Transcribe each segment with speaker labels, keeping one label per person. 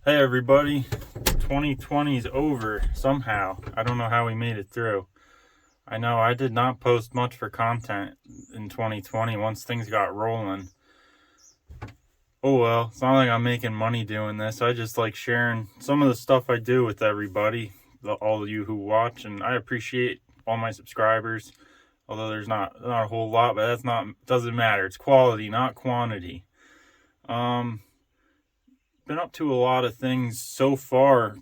Speaker 1: Hey everybody, 2020 is over somehow. I don't know how we made it through. I know I did not post much for content in 2020 once things got rolling. Oh well, it's not like I'm making money doing this. I just like sharing some of the stuff I do with everybody, all of you who watch, and I appreciate all my subscribers. Although there's not a whole lot, but that's not doesn't matter. It's quality, not quantity. Um, been up to a lot of things so far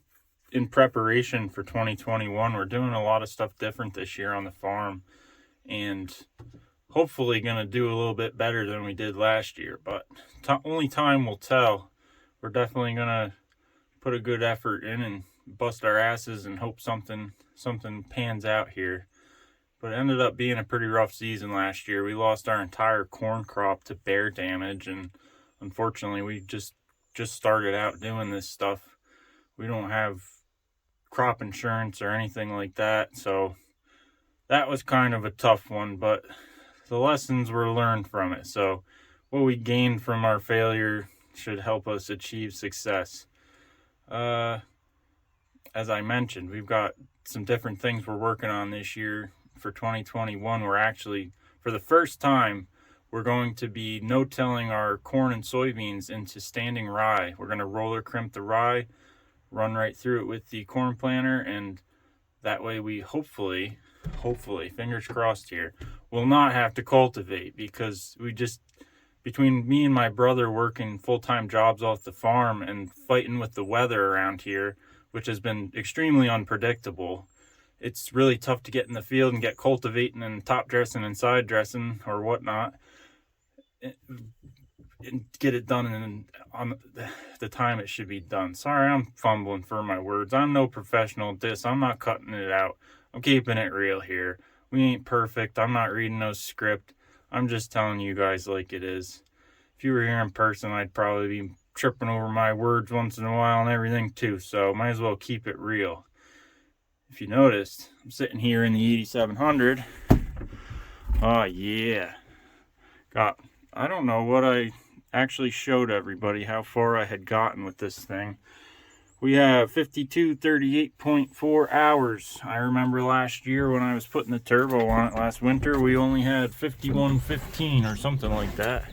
Speaker 1: in preparation for 2021. We're doing a lot of stuff different this year on the farm and hopefully going to do a little bit better than we did last year, but only time will tell. We're definitely going to put a good effort in and bust our asses and hope something pans out here. But it ended up being a pretty rough season last year. We lost our entire corn crop to bear damage, and unfortunately we just started out doing this stuff. We don't have crop insurance or anything like that. So that was kind of a tough one, but the lessons were learned from it. So what we gained from our failure should help us achieve success. Uh, as I mentioned, we've got some different things we're working on this year for 2021. We're actually, for the first time, we're going to be no-tilling our corn and soybeans into standing rye. We're going to roller crimp the rye, run right through it with the corn planter, and that way we hopefully, fingers crossed here, will not have to cultivate because between me and my brother working full-time jobs off the farm and fighting with the weather around here, which has been extremely unpredictable, it's really tough to get in the field and get cultivating and top dressing and side dressing or whatnot and get it done on the time it should be done. Sorry, I'm fumbling for my words. I'm no professional at this. I'm not cutting it out. I'm keeping it real here. We ain't perfect. I'm not reading no script. I'm just telling you guys like it is. If you were here in person, I'd probably be tripping over my words once in a while and everything too, so might as well keep it real. If you noticed, I'm sitting here in the 8700. Oh yeah. I don't know what I actually showed everybody how far I had gotten with this thing. We have 5238.4 hours. I remember last year when I was putting the turbo on it last winter, we only had 5115 or something like that.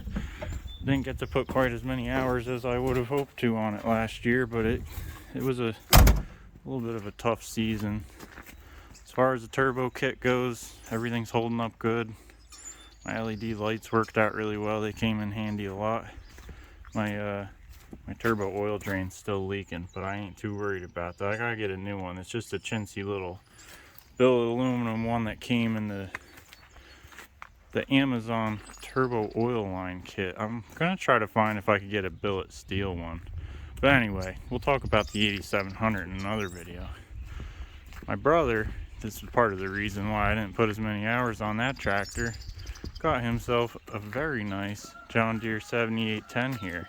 Speaker 1: Didn't get to put quite as many hours as I would have hoped to on it last year, but it was a little bit of a tough season. As far as the turbo kit goes, everything's holding up good. My LED lights worked out really well. They came in handy a lot. My turbo oil drain's still leaking, but I ain't too worried about that. I gotta get a new one. It's just a chintzy little billet aluminum one that came in the Amazon turbo oil line kit. I'm gonna try to find if I could get a billet steel one. But anyway, we'll talk about the 8700 in another video. My brother, this is part of the reason why I didn't put as many hours on that tractor, got himself a very nice John Deere 7810 here.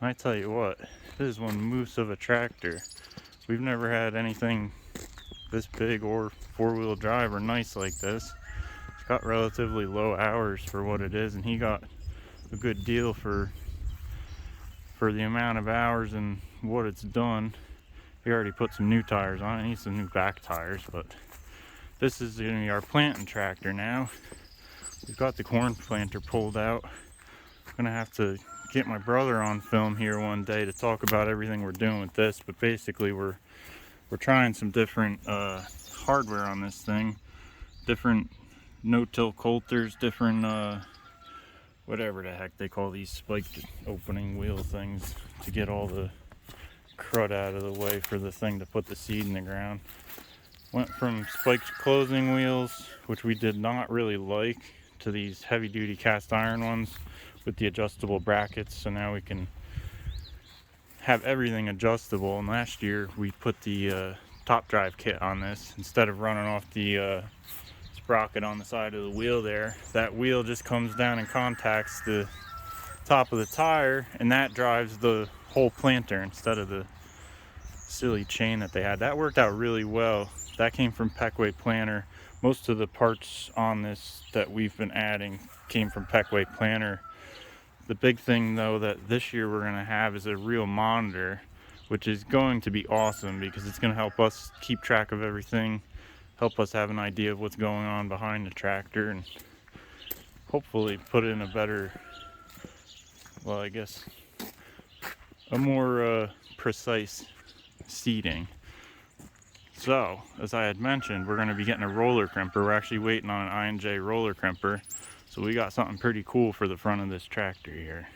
Speaker 1: And I tell you what, this is one moose of a tractor. We've never had anything this big or four-wheel drive or nice like this. It's got relatively low hours for what it is, and he got a good deal for the amount of hours and what it's done. He already put some new tires on it. He needs some new back tires, but this is going to be our planting tractor now. We've got the corn planter pulled out. I'm gonna have to get my brother on film here one day to talk about everything we're doing with this, but basically we're trying some different hardware on this thing, different no-till coulters, different whatever the heck they call these spiked opening wheel things to get all the crud out of the way for the thing to put the seed in the ground. Went from spiked closing wheels, which we did not really like, to these heavy duty cast iron ones with the adjustable brackets, so now we can have everything adjustable. And last year we put the top drive kit on this instead of running off the sprocket on the side of the wheel there. That wheel just comes down and contacts the top of the tire, and that drives the whole planter instead of the silly chain that they had. That worked out really well. That came from Peckway Planter. Most of the parts on this that we've been adding came from Peckway Planter. The big thing though that this year we're going to have is a real monitor. which is going to be awesome because it's going to help us keep track of everything, help us have an idea of what's going on behind the tractor, and hopefully put in a better, well, I guess a more precise seeding. So, as I had mentioned, we're going to be getting a roller crimper. We're actually waiting on an I&J roller crimper. So we got something pretty cool for the front of this tractor here.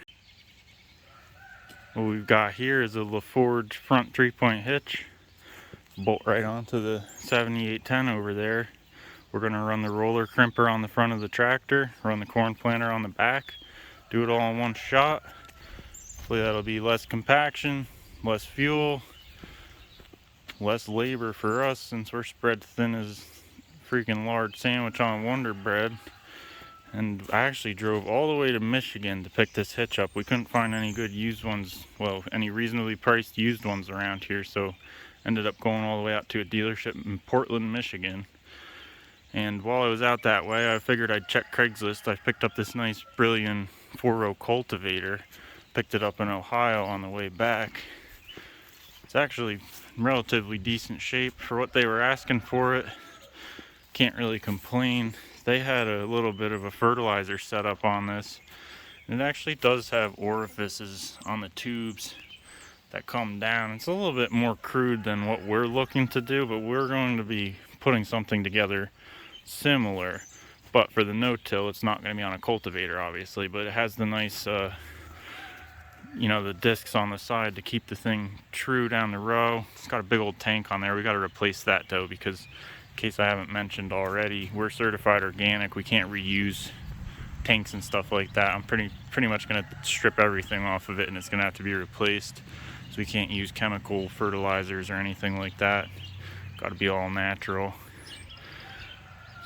Speaker 1: What we've got here is a LaForge front 3-point hitch. Bolt right onto the 7810 over there. We're going to run the roller crimper on the front of the tractor, run the corn planter on the back, do it all in one shot. Hopefully that'll be less compaction, less fuel, less labor for us since we're spread thin as freaking large sandwich on Wonder Bread. And I actually drove all the way to Michigan to pick this hitch up. We couldn't find any good used ones, well, any reasonably priced used ones around here, so ended up going all the way out to a dealership in Portland, Michigan. And while I was out that way, I figured I'd check Craigslist. I picked up this nice Brillion 4-row cultivator. Picked it up in Ohio on the way back. It's actually in relatively decent shape for what they were asking for it. Can't really complain. They had a little bit of a fertilizer setup on this. And it actually does have orifices on the tubes that come down. It's a little bit more crude than what we're looking to do, but we're going to be putting something together similar. But for the no-till, it's not going to be on a cultivator, obviously, but it has the nice you know, the discs on the side to keep the thing true down the row. It's got a big old tank on there. We got to replace that though, because in case I haven't mentioned already, we're certified organic. We can't reuse tanks and stuff like that. I'm pretty much going to strip everything off of it, and it's going to have to be replaced. So we can't use chemical fertilizers or anything like that. Got to be all natural.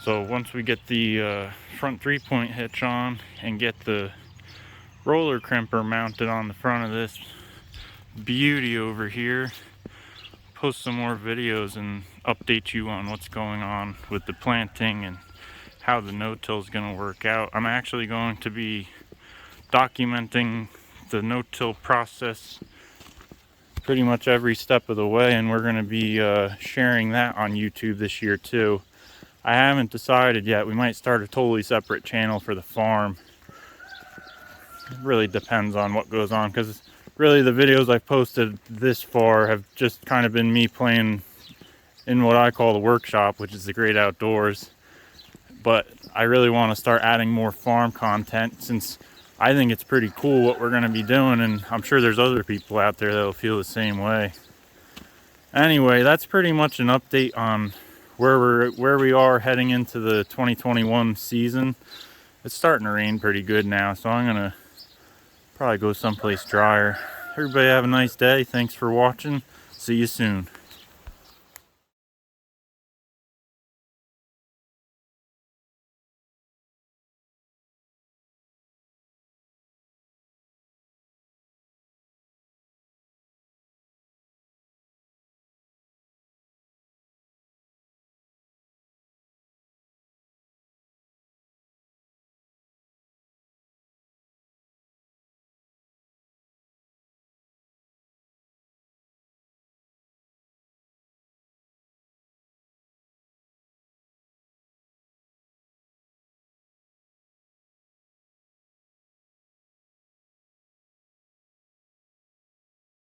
Speaker 1: So once we get the front 3-point hitch on and get the roller crimper mounted on the front of this beauty over here, post some more videos and update you on what's going on with the planting and how the no-till is going to work out. I'm actually going to be documenting the no-till process pretty much every step of the way, and we're going to be sharing that on YouTube this year too. I haven't decided yet. We might start a totally separate channel for the farm. It really depends on what goes on, because really the videos I've posted this far have just kind of been me playing in what I call the workshop, which is the great outdoors. But I really want to start adding more farm content, since I think it's pretty cool what we're going to be doing, and I'm sure there's other people out there that'll feel the same way. Anyway, that's pretty much an update on where we are heading into the 2021 season. It's starting to rain pretty good now, so I'm gonna probably go someplace drier. Everybody have a nice day. Thanks for watching. See you soon.